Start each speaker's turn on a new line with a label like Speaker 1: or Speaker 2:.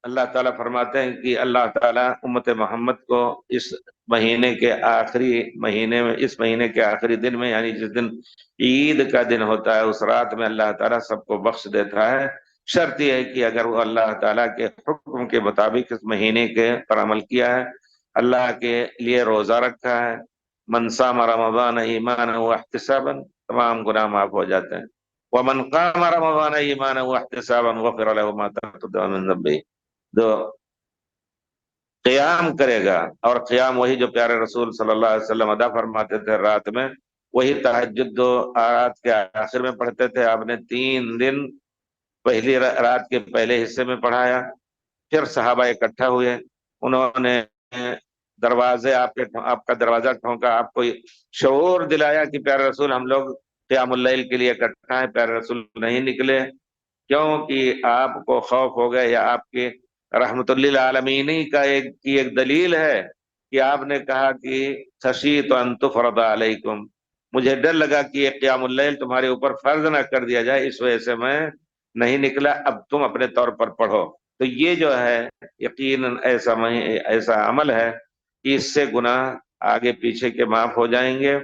Speaker 1: اللہ تعالیٰ فرماتے ہیں کہ اللہ تعالیٰ امت محمد کو اس مہینے کے آخری مہینے میں، اس مہینے کے آخری دن میں، یعنی جس دن عید کا دن ہوتا ہے، اس رات میں اللہ تعالیٰ سب کو بخش دیتا ہے۔ شرط یہ ہے کہ اگر وہ اللہ تعالیٰ کے حکم کے مطابق اس مہینے کے پر عمل کیا ہے، اللہ کے لیے روزہ رکھا ہے، من صام رمضان ایمانا واحتسابا، تمام گناہ معاف ہو جاتے ہیں۔ ومن قام رمضان ایمانا واحتسابا غفر له ما تقدم من ذنبه، جو قیام کرے گا، اور قیام وہی جو پیارے رسول صلی اللہ علیہ وسلم ادا فرماتے تھے رات میں، وہی تہجد دو رات کے آخر میں پڑھتے تھے۔ آپ نے 3 دن پہلی رات کے پہلے حصے میں پڑھایا، پھر صحابہ اکٹھا ہوئے، انہوں نے دروازے آپ کا دروازہ ٹھونکا، آپ کو شعور دلایا کہ پیارے رسول ہم لوگ قیام اللیل کے لیے اکٹھا ہیں۔ پیارے رسول نہیں نکلے، کیونکہ آپ کو خوف ہو گیا، یا آپ کے رحمت للعالمین کی ایک دلیل ہے کہ آپ نے کہا کہ خشیت ان تفرض علیکم، مجھے ڈر لگا کہ یہ قیام اللیل تمہارے اوپر فرض نہ کر دیا جائے، اس وجہ سے میں نہیں نکلا، اب تم اپنے طور پر پڑھو۔ تو یہ جو ہے یقیناً ایسا عمل ہے کہ اس سے گناہ آگے پیچھے کے معاف ہو جائیں گے۔